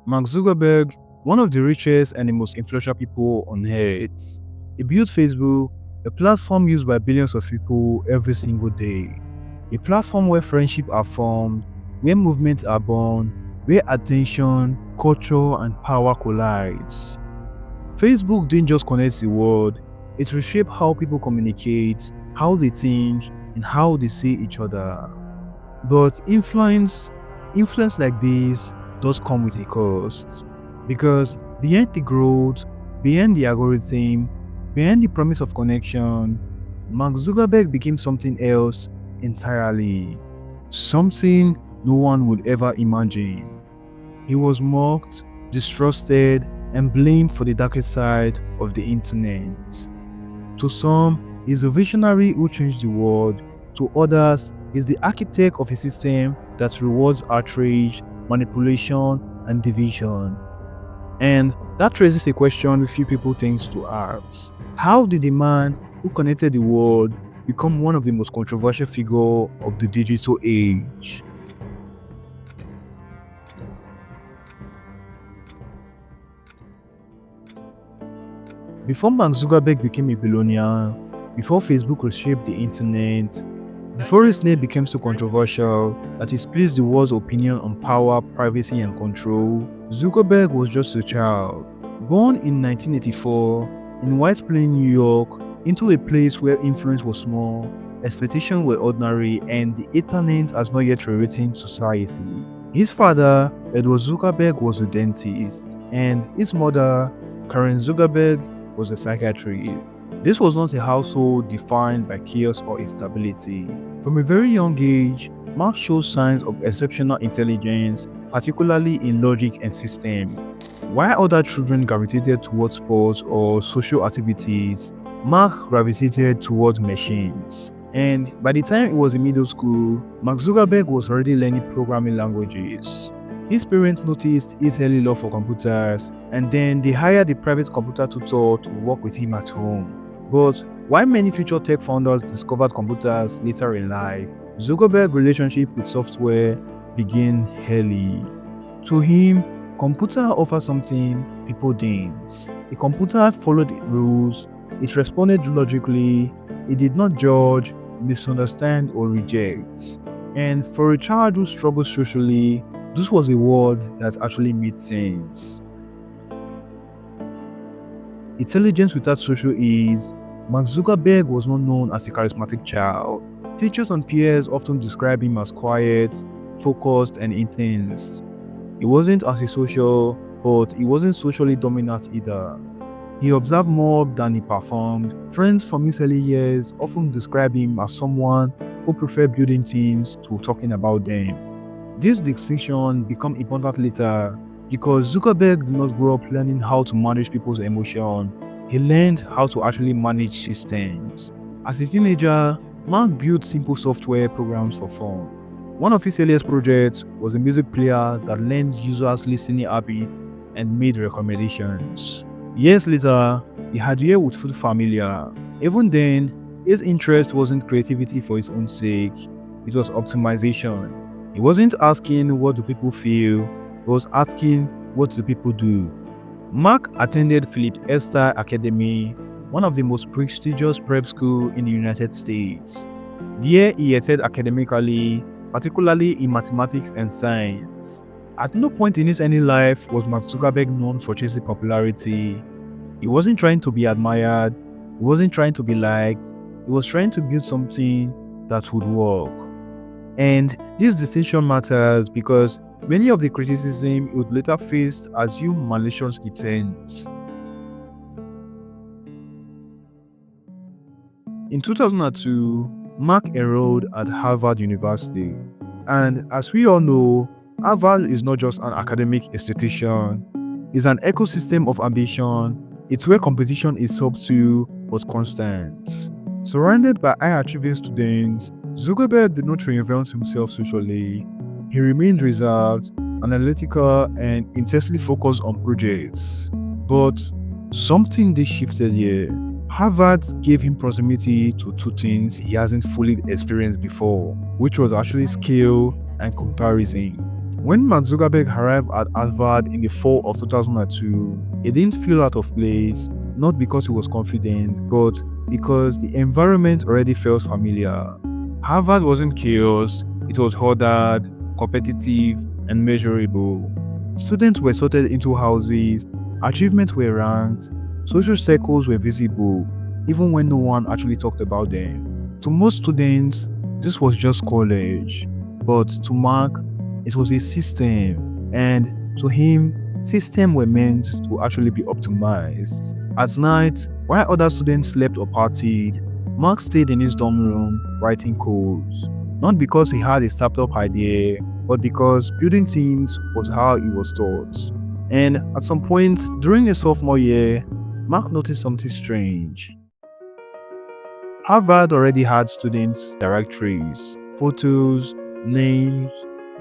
Mark Zuckerberg, one of the richest and the most influential people on earth, he built Facebook, a platform used by billions of people every single day. A platform where friendships are formed, where movements are born, where attention, culture, and power collides. Facebook didn't just connect the world, it reshaped how people communicate, how they think, and how they see each other. But influence like this does come with a cost. Because behind the growth, behind the algorithm, behind the promise of connection, Mark Zuckerberg became something else entirely. Something no one would ever imagine. He was mocked, distrusted, and blamed for the darker side of the internet. To some, he's a visionary who changed the world. To others, he's the architect of a system that rewards outrage, manipulation, and division. And that raises a question few people tend to ask. How did the man who connected the world become one of the most controversial figures of the digital age? Before Mark Zuckerberg became a billionaire, before Facebook reshaped the internet, before his name became so controversial that it split the world's opinion on power, privacy, and control, Zuckerberg was just a child. Born in 1984 in White Plains, New York, into a place where influence was small, expectations were ordinary, and the internet has not yet rewritten society. His father, Edward Zuckerberg, was a dentist, and his mother, Karen Zuckerberg, was a psychiatrist. This was not a household defined by chaos or instability. From a very young age, Mark showed signs of exceptional intelligence, particularly in logic and system. While other children gravitated towards sports or social activities, Mark gravitated towards machines. And by the time he was in middle school, Mark Zuckerberg was already learning programming languages. His parents noticed his early love for computers, and then they hired a private computer tutor to work with him at home. But while many future tech founders discovered computers later in life, Zuckerberg's relationship with software began early. To him, computer offered something people didn't. A computer followed rules, it responded logically, it did not judge, misunderstand, or reject. And for a child who struggled socially, this was a word that actually made sense. Intelligence without social ease, Mark Zuckerberg was not known as a charismatic child. Teachers and peers often describe him as quiet, focused, and intense. He wasn't antisocial, but he wasn't socially dominant either. He observed more than he performed. Friends from his early years often describe him as someone who preferred building teams to talking about them. This distinction became important later because Zuckerberg did not grow up learning how to manage people's emotions. He learned how to actually manage systems. As a teenager, Mark built simple software programs for fun. One of his earliest projects was a music player that learned users' listening habits and made recommendations. Years later, the idea would feel familiar. Even then, his interest wasn't creativity for its own sake, it was optimization. He wasn't asking what do people feel, he was asking what do people do. Mark attended Philip Esther Academy, one of the most prestigious prep schools in the United States. There he excelled academically, particularly in mathematics and science. At no point in his early life was Mark Zuckerberg known for chasing popularity. He wasn't trying to be admired, he wasn't trying to be liked, he was trying to build something that would work. And this distinction matters because many of the criticism he would later face assumed malicious intent. In 2002, Mark enrolled at Harvard University. And as we all know, Harvard is not just an academic institution, it's an ecosystem of ambition. It's where competition is subtle but constant. Surrounded by high-achieving students, Zuckerberg did not reinvent himself socially. He remained reserved, analytical, and intensely focused on projects. But something did shifted here. Harvard gave him proximity to two things he hasn't fully experienced before, which was actually skill and comparison. When Mark Zuckerberg arrived at Harvard in the fall of 2002, he didn't feel out of place, not because he was confident, but because the environment already felt familiar. Harvard wasn't chaos, it was ordered, competitive, and measurable. Students were sorted into houses, achievements were ranked, social circles were visible, even when no one actually talked about them. To most students, this was just college, but to Mark, it was a system, and to him, systems were meant to actually be optimized. At night, while other students slept or partied, Mark stayed in his dorm room writing codes. Not because he had a startup idea, but because building teams was how he was taught. And at some point during his sophomore year, Mark noticed something strange. Harvard already had students' directories, photos, names,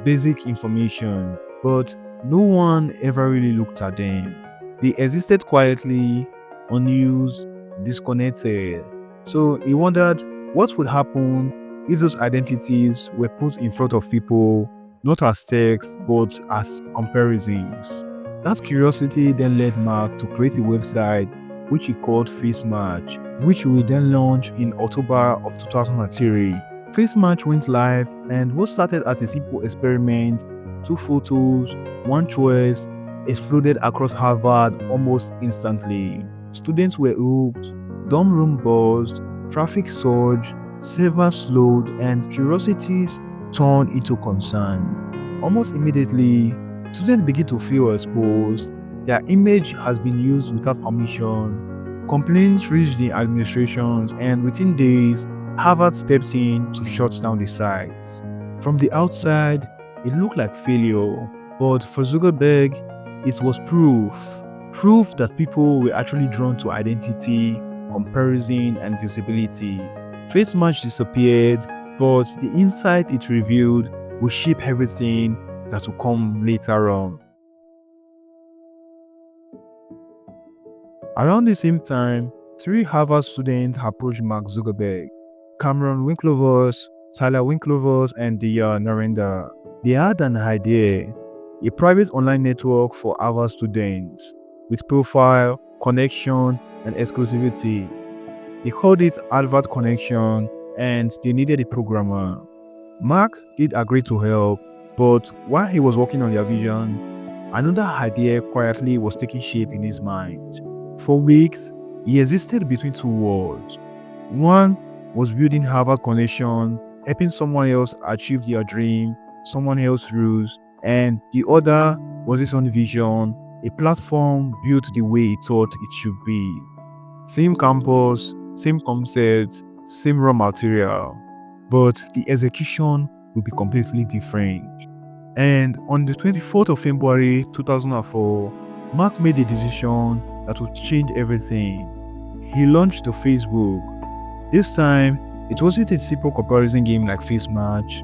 basic information, but no one ever really looked at them. They existed quietly, unused, disconnected. So he wondered what would happen if those identities were put in front of people, not as text, but as comparisons. That curiosity then led Mark to create a website which he called Face Match, which we then launched in October of 2003. Face Match went live, and what started as a simple experiment, 2 photos, 1 choice, exploded across Harvard almost instantly. Students were hooked, dorm room buzzed, traffic surged, servers slowed, and curiosities turned into concern. Almost immediately, students began to feel exposed. Their image has been used without permission. Complaints reached the administrations, and within days, Harvard stepped in to shut down the sites. From the outside, it looked like failure, but for Zuckerberg, it was proof that people were actually drawn to identity, comparison, and visibility. Face Match disappeared, but the insight it revealed would shape everything that would come later on. Around the same time, 3 Harvard students approached Mark Zuckerberg: Cameron Winklevoss, Tyler Winklevoss, and Dia Narendra. They had an idea: a private online network for Harvard students, with profile, connection, and exclusivity. They called it Harvard Connection, and they needed a programmer. Mark did agree to help, but while he was working on their vision, another idea quietly was taking shape in his mind. For weeks, he existed between 2 worlds. One was building Harvard Connection, helping someone else achieve their dream, someone else's rules, and the other was his own vision, a platform built the way he thought it should be. Same campus, same concepts, same raw material, but the execution will be completely different. And on the 24th of February 2004, Mark made a decision that would change everything. He launched the Facebook. This time, it wasn't a simple comparison game like Face Match.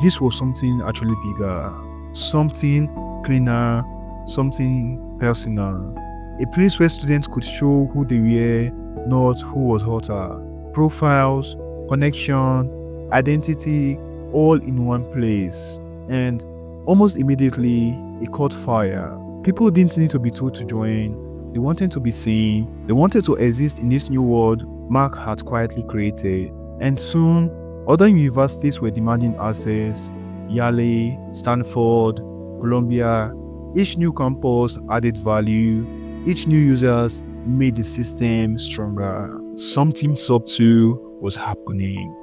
This was something actually bigger, something cleaner, something personal. A place where students could show who they were, not who was hotter. Profiles, connection, identity, all in one place. And almost immediately, it caught fire. People didn't need to be told to join. They wanted to be seen. They wanted to exist in this new world Mark had quietly created. And soon, other universities were demanding access: Yale, Stanford, Columbia. Each new campus added value. Each new users made the system stronger. Something subtle was happening.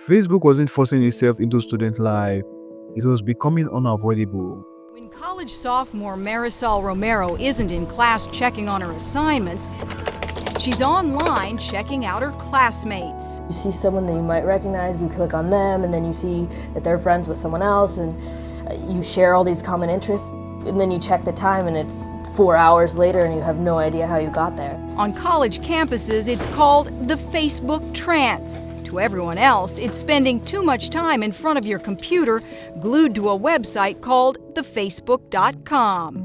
Facebook wasn't forcing itself into student life. It was becoming unavoidable. When college sophomore Marisol Romero isn't in class checking on her assignments, she's online checking out her classmates. You see someone that you might recognize, you click on them, and then you see that they're friends with someone else, and you share all these common interests, and then you check the time and it's 4 hours later and you have no idea how you got there. On college campuses, it's called the Facebook trance. To everyone else, it's spending too much time in front of your computer, glued to a website called thefacebook.com.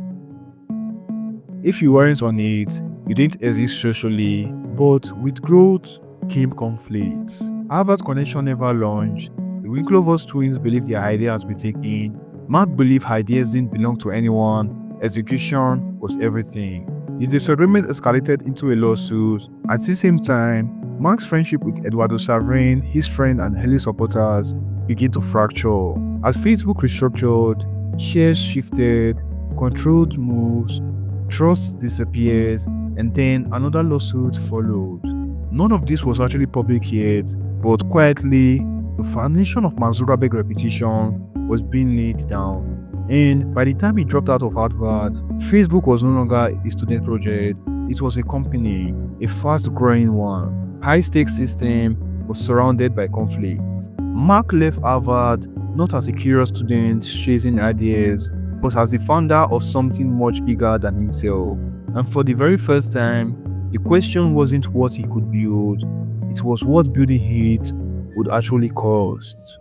If you weren't on it, you didn't exist socially, but with growth came conflicts. Harvard Connection never launched. The Winklevoss twins believed their idea has been taken. Mark believed ideas didn't belong to anyone. Execution was everything. The disagreement escalated into a lawsuit. At the same time, Mark's friendship with Eduardo Saverin, his friend and early supporters, began to fracture. As Facebook restructured, shares shifted, controlled moves, trust disappeared, and then another lawsuit followed. None of this was actually public yet, but quietly, the foundation of Mark Zuckerberg's reputation was being laid down. And by the time he dropped out of Harvard, Facebook was no longer a student project, it was a company, a fast-growing one. High-stakes system was surrounded by conflict. Mark left Harvard not as a curious student chasing ideas, but as the founder of something much bigger than himself. And for the very first time, the question wasn't what he could build, it was what building it would actually cost.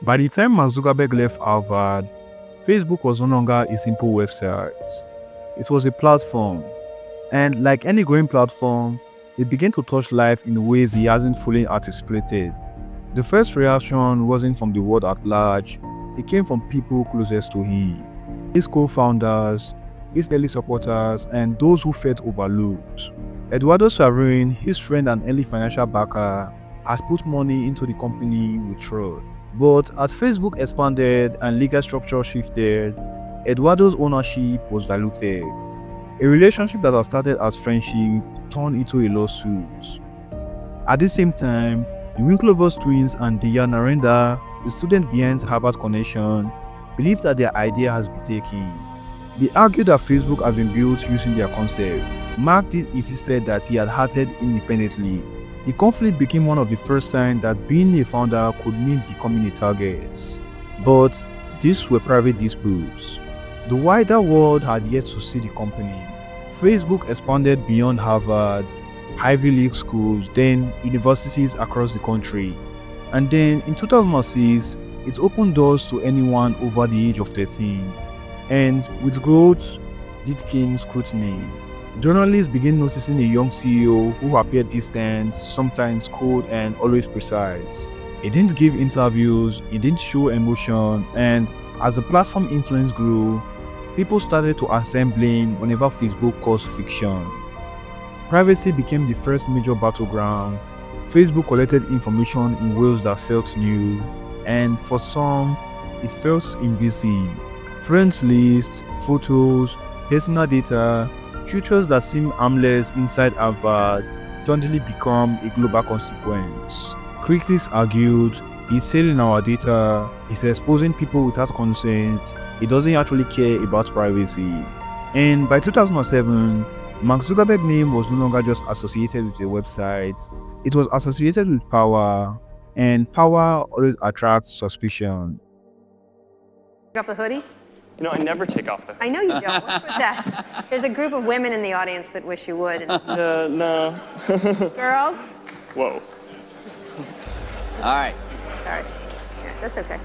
By the time Mark Zuckerberg left Harvard, Facebook was no longer a simple website. It was a platform. And like any growing platform, it began to touch life in ways he hasn't fully anticipated. The first reaction wasn't from the world at large, it came from people closest to him. His co-founders, his early supporters, and those who felt overlooked. Eduardo Saverin, his friend and early financial backer, had put money into the company with trust. But as Facebook expanded and legal structure shifted, Eduardo's ownership was diluted. A relationship that had started as friendship turned into a lawsuit. At the same time, the Winklevoss twins and Diya Narendra, the student behind Harvard Connection, believed that their idea has been taken. They argued that Facebook had been built using their concept. Mark insisted that he had acted independently. The conflict became one of the first signs that being a founder could mean becoming a target. But these were private disputes. The wider world had yet to see the company. Facebook expanded beyond Harvard, Ivy League schools, then universities across the country. And then in 2006, it opened doors to anyone over the age of 13. And with growth, it came scrutiny. Journalists began noticing a young CEO who appeared distant, sometimes cold, and always precise. He didn't give interviews, he didn't show emotion, and as the platform influence grew, people started to assembling whenever Facebook caused friction. Privacy became the first major battleground. Facebook collected information in ways that felt new, and for some, it felt invisible. Friends lists, photos, personal data, features that seem harmless inside Harvard suddenly become a global consequence. Critics argued, he's selling our data, he's exposing people without consent, he doesn't actually care about privacy. And by 2007, Mark Zuckerberg's name was no longer just associated with a website, it was associated with power, and power always attracts suspicion. Take off the hoodie? You know, I never take off the hood. I know you don't. What's with that? There's a group of women in the audience that wish you would. No. Girls? Whoa. All right. Sorry. Yeah, that's okay.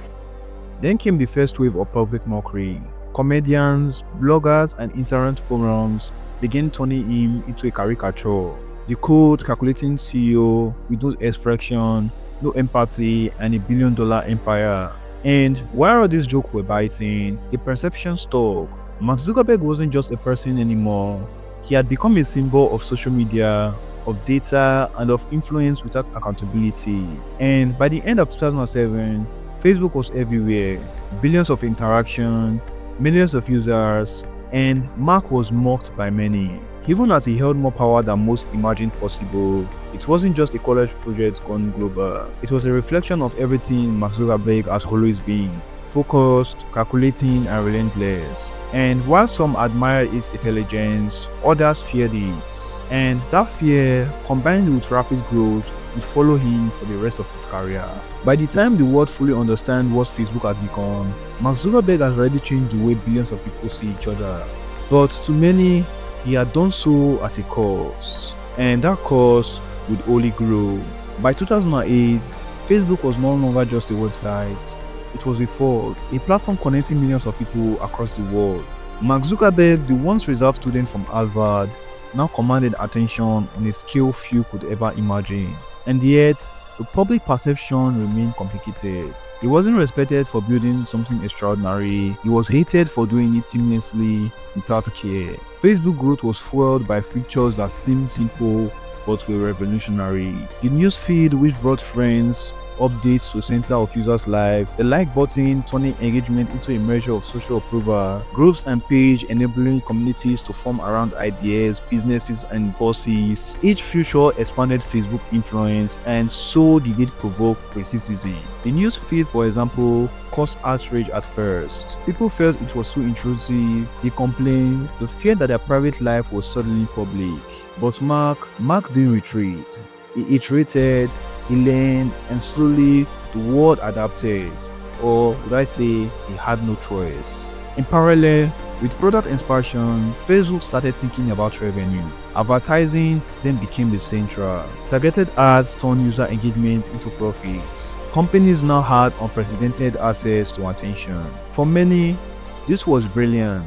Then came the first wave of public mockery. Comedians, bloggers, and internet forums began turning him into a caricature. The cold, calculating CEO with no expression, no empathy, and a billion-dollar empire. And while all these jokes were biting, the perception stuck. Mark Zuckerberg wasn't just a person anymore. He had become a symbol of social media, of data, and of influence without accountability. And by the end of 2007, Facebook was everywhere. Billions of interactions, millions of users, and Mark was mocked by many. Even as he held more power than most imagined possible, it wasn't just a college project gone global. It was a reflection of everything Mark Zuckerberg has always been: focused, calculating, and relentless. And while some admired his intelligence, others feared it. And that fear, combined with rapid growth, would follow him for the rest of his career. By the time the world fully understands what Facebook has become, Mark Zuckerberg has already changed the way billions of people see each other. But to many, he had done so at a cost, and that cost would only grow. By 2008, Facebook was no longer just a website, it was a force, a platform connecting millions of people across the world. Mark Zuckerberg, the once reserved student from Harvard, now commanded attention on a scale few could ever imagine. And yet, the public perception remained complicated. He wasn't respected for building something extraordinary. He was hated for doing it seamlessly without care. Facebook growth was fueled by features that seemed simple but were revolutionary. The news feed, which brought friends, updates to center of users' life, the like button turning engagement into a measure of social approval, groups and page enabling communities to form around ideas, businesses and bosses. Each feature expanded Facebook influence, and so did it provoke criticism. The news feed, for example, caused outrage at first. People felt it was too intrusive, they complained, the fear that their private life was suddenly public. But Mark didn't retreat. He iterated, he learned, and slowly the world adapted, or would I say he had no choice. In parallel with product expansion, Facebook started thinking about revenue. Advertising then became the central. Targeted ads turned user engagement into profits. Companies now had unprecedented access to attention. For many, this was brilliant,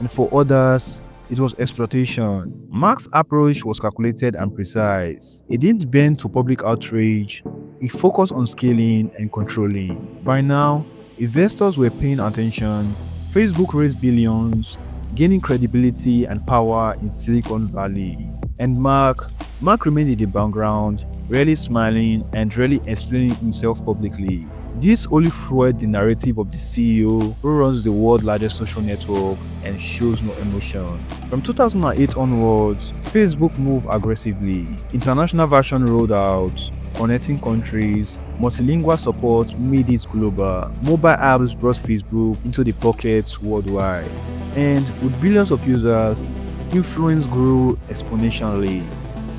and for others, it was exploitation. Mark's approach was calculated and precise. He didn't bend to public outrage. He focused on scaling and controlling. By now, investors were paying attention. Facebook raised billions, gaining credibility and power in Silicon Valley. And Mark remained in the background, rarely smiling and rarely explaining himself publicly. This only fueled the narrative of the CEO who runs the world's largest social network and shows no emotion. From 2008 onwards, Facebook moved aggressively. International version rolled out, connecting countries, multilingual support made it global. Mobile apps brought Facebook into the pockets worldwide. And with billions of users, influence grew exponentially.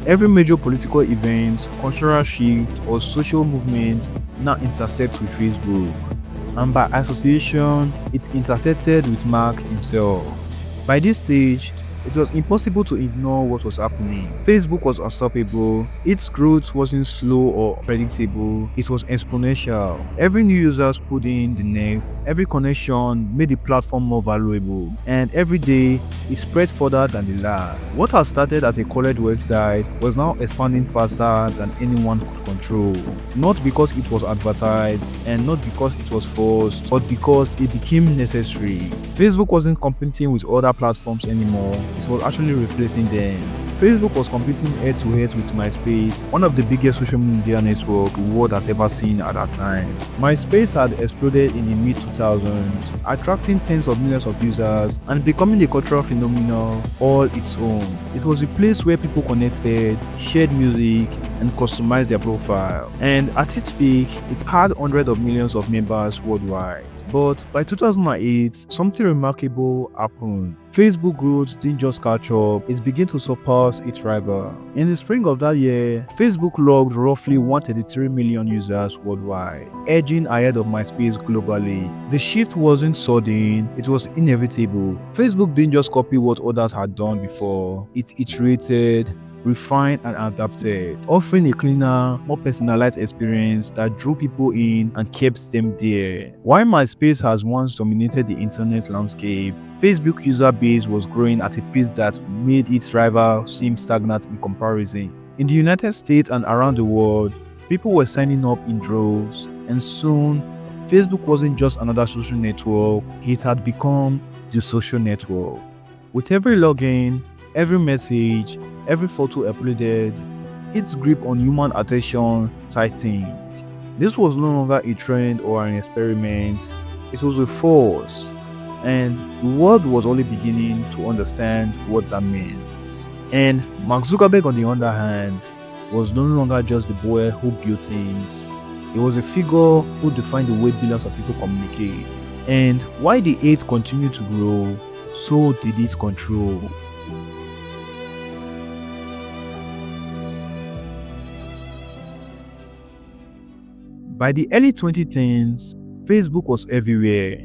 Every major political event, cultural shift, or social movement now intersects with Facebook. And by association, it intersected with Mark himself. By this stage, it was impossible to ignore what was happening. Facebook was unstoppable. Its growth wasn't slow or predictable. It was exponential. Every new user put in the next. Every connection made the platform more valuable. And every day, it spread further than the last. What had started as a college website was now expanding faster than anyone could control. Not because it was advertised and not because it was forced, but because it became necessary. Facebook wasn't competing with other platforms anymore. It was actually replacing them. Facebook was competing head-to-head with MySpace, one of the biggest social media networks the world has ever seen at that time. MySpace had exploded in the mid-2000s, attracting tens of millions of users and becoming a cultural phenomenon all its own. It was a place where people connected, shared music, and customized their profile. And at its peak, it had hundreds of millions of members worldwide. But by 2008, something remarkable happened. Facebook growth didn't just catch up, it began to surpass its rival. In the spring of that year, Facebook logged roughly 133 million users worldwide, edging ahead of MySpace globally. The shift wasn't sudden, it was inevitable. Facebook didn't just copy what others had done before, it iterated, refined and adapted, offering a cleaner, more personalized experience that drew people in and kept them there. While MySpace has once dominated the internet landscape, Facebook user base was growing at a pace that made its rival seem stagnant in comparison. In the United States and around the world, people were signing up in droves, and soon, Facebook wasn't just another social network, it had become the social network. With every login, every message, every photo uploaded, its grip on human attention tightened. This was no longer a trend or an experiment, it was a force, and the world was only beginning to understand what that meant. And Mark Zuckerberg, on the other hand, was no longer just the boy who built things. He was a figure who defined the way billions of people communicate. And while the hate continued to grow, so did its control. By the early 2010s, Facebook was everywhere.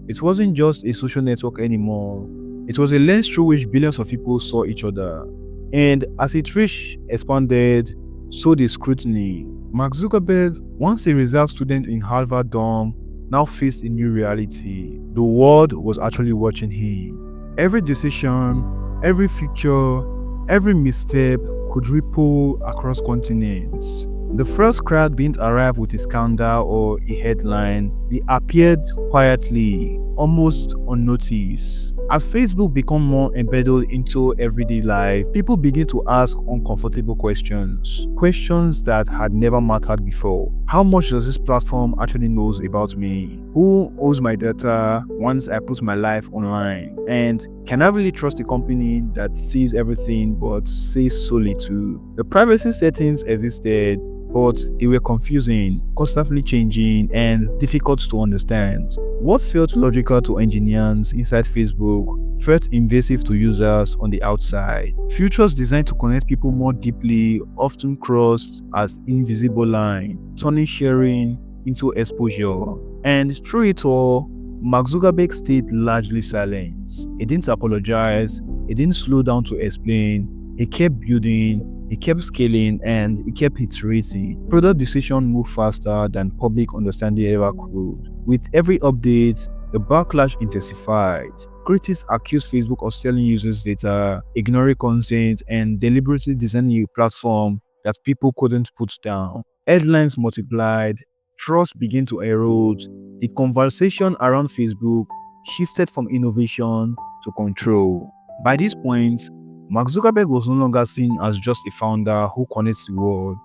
It wasn't just a social network anymore. It was a lens through which billions of people saw each other. And as its reach expanded, so did scrutiny. Mark Zuckerberg, once a reserved student in Harvard dorm, now faced a new reality. The world was actually watching him. Every decision, every feature, every misstep could ripple across continents. The first crowd didn't arrive with a scandal or a headline. They appeared quietly, almost unnoticed. As Facebook became more embedded into everyday life, people begin to ask uncomfortable questions. Questions that had never mattered before. How much does this platform actually knows about me? Who owns my data once I put my life online? And can I really trust a company that sees everything but says so little? The privacy settings existed, but they were confusing, constantly changing, and difficult to understand. What felt logical to engineers inside Facebook felt invasive to users on the outside. Features designed to connect people more deeply often crossed as invisible line, turning sharing into exposure. And through it all, Mark Zuckerberg stayed largely silent. He didn't apologize, he didn't slow down to explain, he kept building, he kept scaling, and he kept iterating. Product decisions moved faster than public understanding ever could. With every update, the backlash intensified. Critics accused Facebook of selling users' data, ignoring consent, and deliberately designing a platform that people couldn't put down. Headlines multiplied, trust began to erode. The conversation around Facebook shifted from innovation to control. By this point, Mark Zuckerberg was no longer seen as just a founder who connects the world.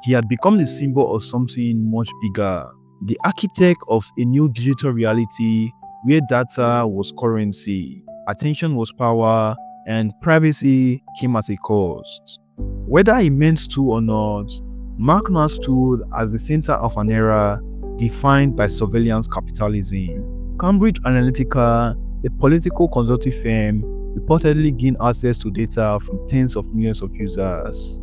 He had become the symbol of something much bigger, the architect of a new digital reality where data was currency, attention was power, and privacy came at a cost. Whether he meant to or not, Mark now stood as the center of an era defined by surveillance capitalism. Cambridge Analytica, a political consulting firm, reportedly gained access to data from tens of millions of users.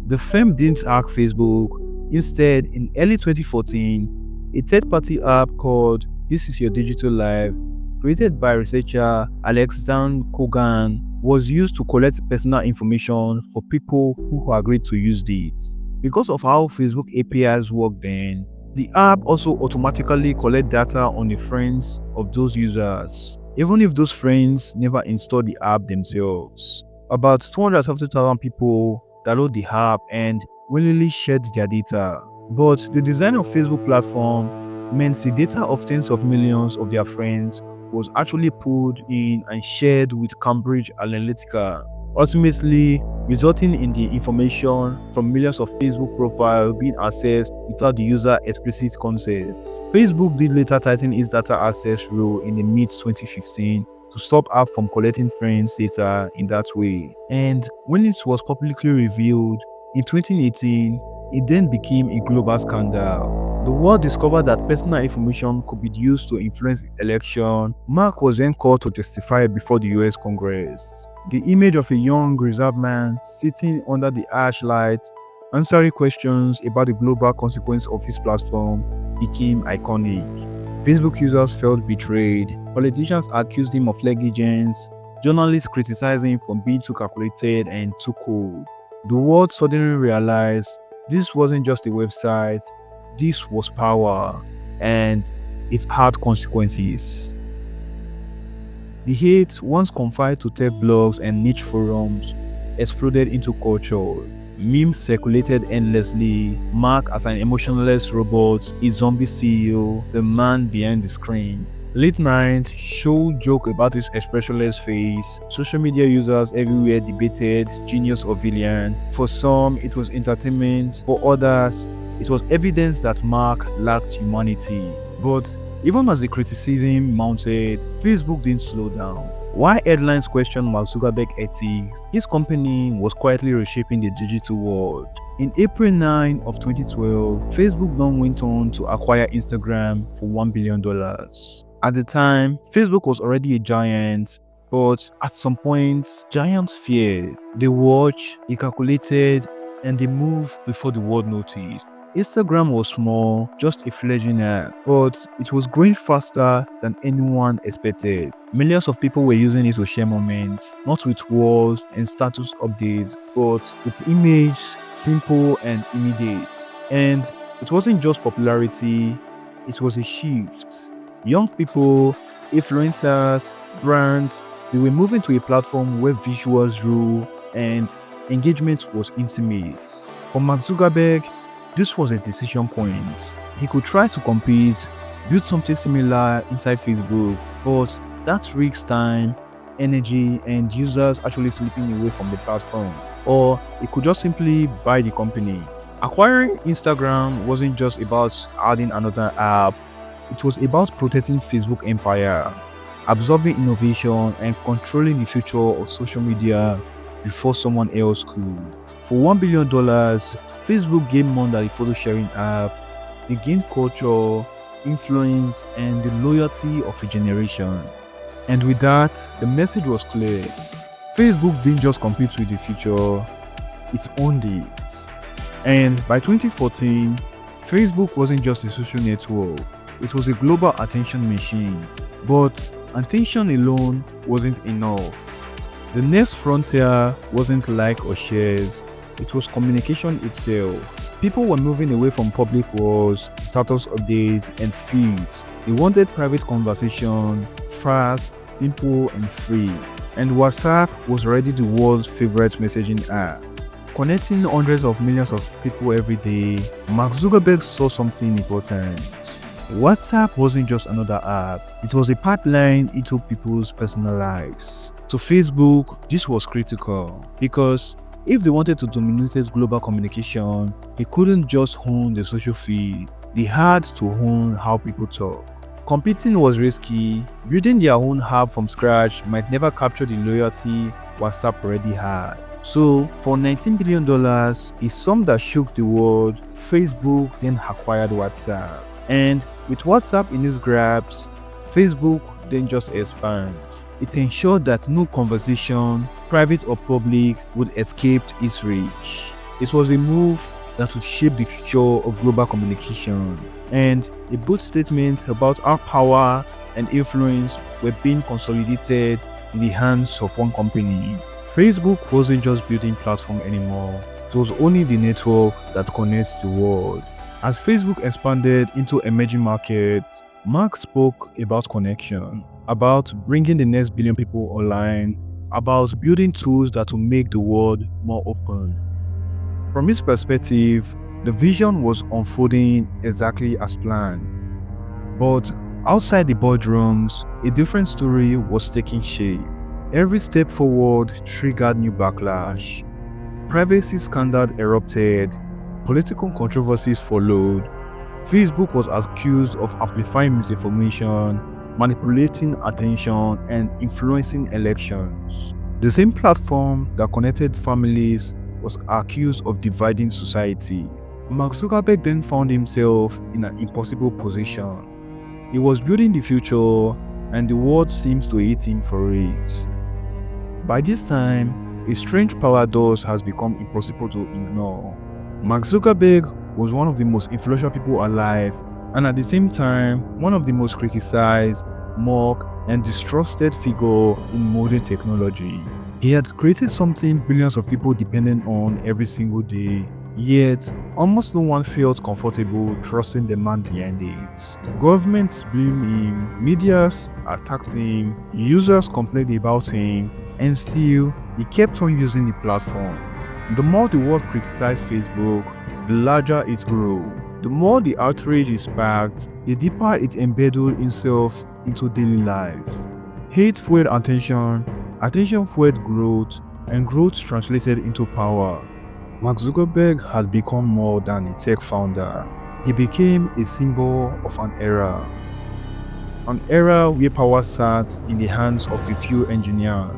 The firm didn't hack Facebook. Instead, in early 2014, a third-party app called This Is Your Digital Life, created by researcher Alexander Kogan, was used to collect personal information for people who agreed to use it. Because of how Facebook APIs work then, the app also automatically collects data on the friends of those users, even if those friends never installed the app themselves. About 270,000 people download the app and willingly shared their data. But the design of Facebook platform meant the data of tens of millions of their friends was actually pulled in and shared with Cambridge Analytica, ultimately resulting in the information from millions of Facebook profiles being accessed without the user explicit consent. Facebook did later tighten its data access rule in the mid-2015 to stop apps from collecting friends' data in that way. And when it was publicly revealed in 2018, it then became a global scandal. The world discovered that personal information could be used to influence the election. Mark was then called to testify before the US Congress. The image of a young, reserved man sitting under the arch light, answering questions about the global consequence of his platform became iconic. Facebook users felt betrayed, politicians accused him of negligence, journalists criticized him for being too calculated and too cold. The world suddenly realized this wasn't just a website, this was power, and it had consequences. The hate, once confined to tech blogs and niche forums, exploded into culture. Memes circulated endlessly. Mark as an emotionless robot, a zombie CEO, the man behind the screen. Late night show joke about his expressionless face. Social media users everywhere debated genius or villain. For some, it was entertainment. For others, it was evidence that Mark lacked humanity. But even as the criticism mounted, Facebook didn't slow down. While headlines questioned Mark Zuckerberg's ethics, his company was quietly reshaping the digital world. In April 9 of 2012, Facebook then went on to acquire Instagram for $1 billion. At the time, Facebook was already a giant, but at some point, giants feared. They watched, they calculated, and they moved before the world noticed. Instagram was small, just a fledgling app, but it was growing faster than anyone expected. Millions of people were using it to share moments, not with walls and status updates, but with image, simple and immediate. And it wasn't just popularity, it was a shift. Young people, influencers, brands, they were moving to a platform where visuals rule and engagement was intimate. For Mark Zuckerberg, this was a decision point. He could try to compete, build something similar inside Facebook, but that risks time, energy, and users actually slipping away from the platform. Or he could just simply buy the company. Acquiring Instagram wasn't just about adding another app, it was about protecting Facebook empire, absorbing innovation, and controlling the future of social media before someone else could. For $1 billion, Facebook gained more than a photo sharing app. They gained culture, influence, and the loyalty of a generation. And with that, the message was clear. Facebook didn't just compete with the future, it owned it. And by 2014, Facebook wasn't just a social network, it was a global attention machine. But attention alone wasn't enough. The next frontier wasn't like or shares, it was communication itself. People were moving away from public walls, status updates, and feeds. They wanted private conversation, fast, simple, and free. And WhatsApp was already the world's favorite messaging app. Connecting hundreds of millions of people every day, Mark Zuckerberg saw something important. WhatsApp wasn't just another app, it was a pipeline into people's personal lives. To Facebook, this was critical because if they wanted to dominate global communication, they couldn't just own the social feed, they had to own how people talk. Competing was risky, building their own app from scratch might never capture the loyalty WhatsApp already had. So, for $19 billion, a sum that shook the world, Facebook then acquired WhatsApp. And with WhatsApp in its grasp, Facebook then just expands. It ensured that no conversation, private or public, would escape its reach. It was a move that would shape the future of global communication, and a bold statement about how power and influence were being consolidated in the hands of one company. Facebook wasn't just building platform anymore, it was owning the network that connects the world. As Facebook expanded into emerging markets, Mark spoke about connection, about bringing the next billion people online, about building tools that will make the world more open. From his perspective, the vision was unfolding exactly as planned. But outside the boardrooms, a different story was taking shape. Every step forward triggered new backlash. Privacy scandals erupted, political controversies followed. Facebook was accused of amplifying misinformation, manipulating attention, and influencing elections. The same platform that connected families was accused of dividing society. Mark Zuckerberg then found himself in an impossible position. He was building the future, and the world seems to hate him for it. By this time, a strange paradox has become impossible to ignore. Mark Zuckerberg was one of the most influential people alive, and at the same time, one of the most criticized, mocked, and distrusted figure in modern technology. He had created something billions of people depended on every single day, yet almost no one felt comfortable trusting the man behind it. Governments blamed him, media attacked him, users complained about him, and still, he kept on using the platform. The more the world criticized Facebook, the larger it grew. The more the outrage is sparked, the deeper it embedded itself into daily life. Hate fueled attention, attention fueled growth, and growth translated into power. Mark Zuckerberg had become more than a tech founder. He became a symbol of an era. An era where power sat in the hands of a few engineers,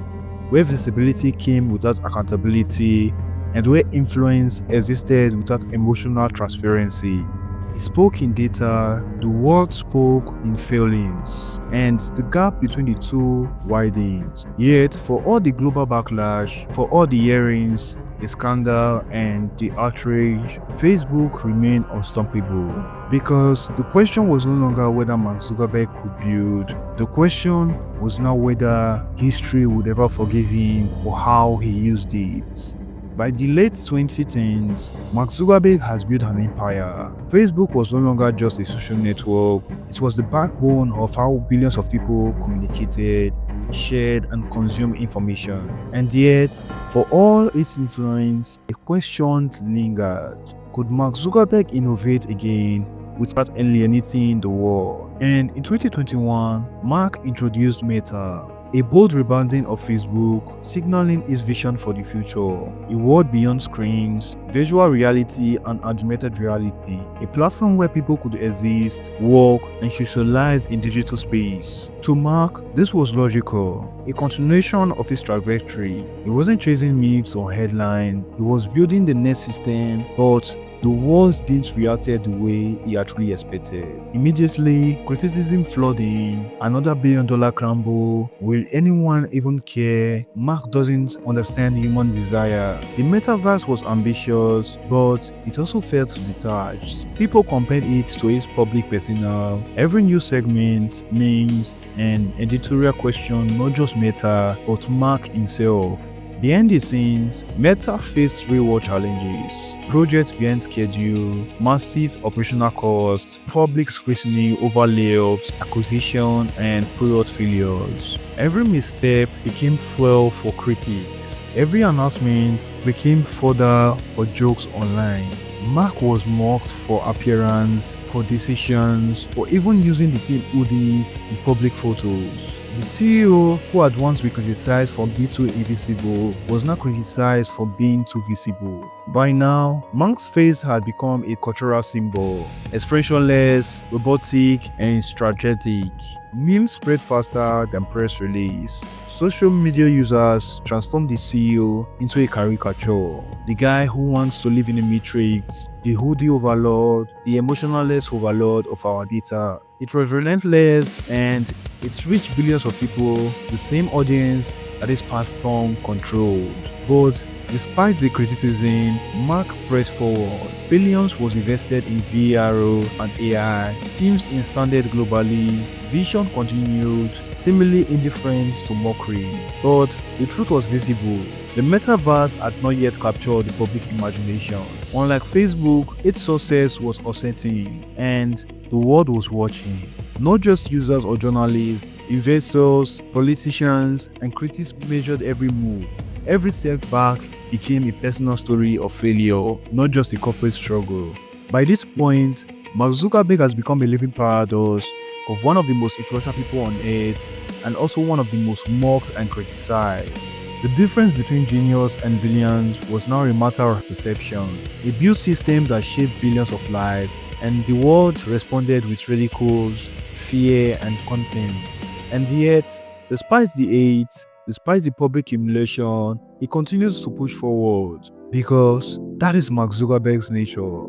where visibility came without accountability, and where influence existed without emotional transparency. He spoke in data, the world spoke in feelings, and the gap between the two widened. Yet, for all the global backlash, for all the hearings, the scandal, and the outrage, Facebook remained unstoppable. Because the question was no longer whether Mark Zuckerberg could build, the question was now whether history would ever forgive him for how he used it. By the late 2010s, Mark Zuckerberg has built an empire. Facebook was no longer just a social network, it was the backbone of how billions of people communicated, shared, and consumed information. And yet, for all its influence, a question lingered. Could Mark Zuckerberg innovate again without alienating the world? And in 2021, Mark introduced Meta, a bold rebranding of Facebook, signaling his vision for the future, a world beyond screens, visual reality, and augmented reality, a platform where people could exist, work, and socialize in digital space. To Mark, this was logical, a continuation of his trajectory. He wasn't chasing memes or headlines, he was building the next system, but the world didn't react the way he actually expected. Immediately, criticism flooded in. Another billion-dollar crumble. Will anyone even care? Mark doesn't understand human desire. The metaverse was ambitious, but it also felt detached. People compared it to his public persona. Every new segment, memes, and editorial question not just Meta, but Mark himself. Behind the scenes, Meta faced real-world challenges, projects behind schedule, massive operational costs, public scrutiny over layoffs, acquisition, and product failures. Every misstep became fuel for critics. Every announcement became fodder for jokes online. Mark was mocked for appearance, for decisions, or even using the same hoodie in public photos. The CEO, who had once been criticized for being too invisible, was now criticized for being too visible. By now, Mark's face had become a cultural symbol, expressionless, robotic, and strategic. Memes spread faster than press release. Social media users transformed the CEO into a caricature. The guy who wants to live in a matrix, the hoodie overlord, the emotionless overlord of our data. It was relentless and it reached billions of people, the same audience that this platform controlled. But despite the criticism, Mark pressed forward. Billions was invested in VRO and AI. Teams expanded globally. Vision continued, seemingly indifferent to mockery. But the truth was visible. The metaverse had not yet captured the public imagination. Unlike Facebook, its success was uncertain, and the world was watching. Not just users or journalists, investors, politicians, and critics measured every move. Every setback became a personal story of failure, not just a corporate struggle. By this point, Mark Zuckerberg has become a living paradox of one of the most influential people on earth and also one of the most mocked and criticized. The difference between genius and brilliance was now a matter of perception. A built system that shaped billions of lives, and the world responded with ridicules, fear, and contempt. And yet, despite the hate, despite the public humiliation, he continues to push forward because that is Mark Zuckerberg's nature.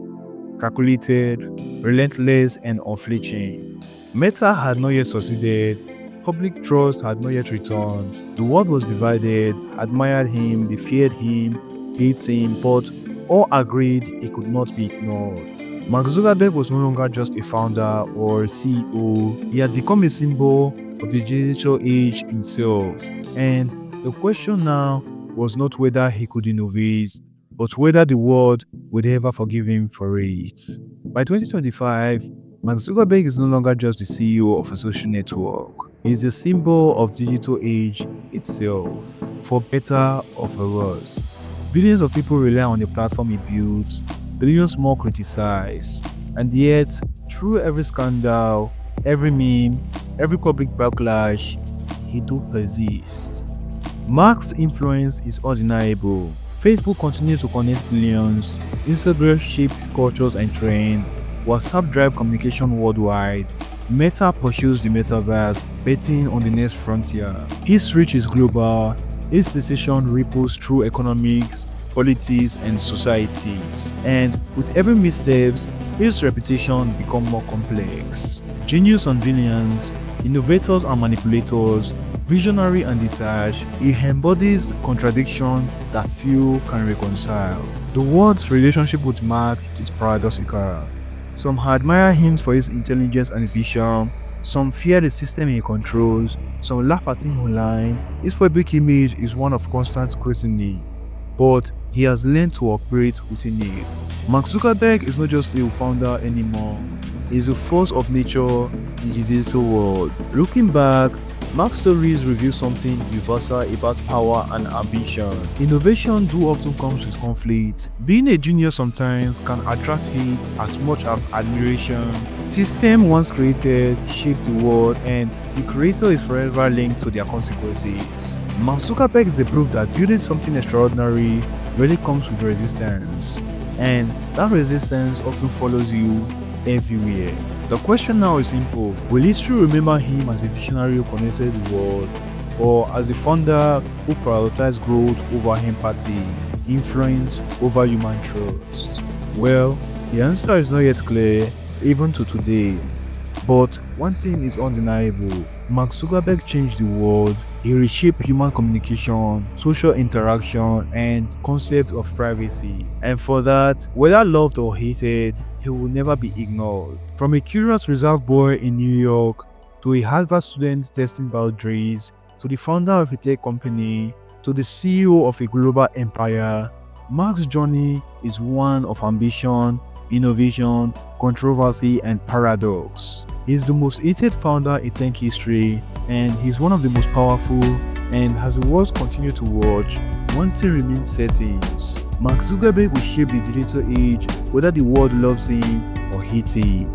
Calculated, relentless, and unflinching. Meta had not yet succeeded. Public trust had not yet returned. The world was divided, admired him, they feared him, hated him, but all agreed he could not be ignored. Mark Zuckerberg was no longer just a founder or CEO, he had become a symbol of the digital age himself. And the question now was not whether he could innovate, but whether the world would ever forgive him for it. By 2025, Mark Zuckerberg is no longer just the CEO of a social network. He is a symbol of digital age itself, for better or for worse. Billions of people rely on the platform he built, billions more criticize, and yet, through every scandal, every meme, every public backlash, he do persist. Mark's influence is undeniable. Facebook continues to connect billions, Instagram shaped cultures and trends, WhatsApp drive communication worldwide, Meta pursues the metaverse, betting on the next frontier. His reach is global, his decision ripples through economics, politics, and societies. And with every misstep, his reputation becomes more complex. Genius and villains, innovators and manipulators, visionary and detached, he embodies contradiction that few can reconcile. The world's relationship with Mark is paradoxical. Some admire him for his intelligence and vision, some fear the system he controls, some laugh at him online. His public image is one of constant scrutiny. But he has learned to operate within it. Mark Zuckerberg is not just a founder anymore, he is a force of nature in the digital world. Looking back, Mark's stories reveal something universal about power and ambition. Innovation do often comes with conflict. Being a genius sometimes can attract hate as much as admiration. System once created shape the world, and the creator is forever linked to their consequences. Mark Zuckerberg is the proof that building something extraordinary really comes with resistance, and that resistance often follows you everywhere. The question now is simple: will history remember him as a visionary who connected the world, or as a founder who prioritized growth over empathy, influence over human trust? Well, the answer is not yet clear, even to today. But one thing is undeniable: Mark Zuckerberg changed the world. He reshaped human communication, social interaction, and concept of privacy. And for that, whether loved or hated, he will never be ignored. From a curious reserve boy in New York, to a Harvard student testing boundaries, to the founder of a tech company, to the CEO of a global empire, Mark's journey is one of ambition, innovation, controversy, and paradox. He's the most hated founder in tech history, and he's one of the most powerful. And as the world continues to watch, one thing remains certain: Mark Zuckerberg will shape the digital age, whether the world loves him or hates him.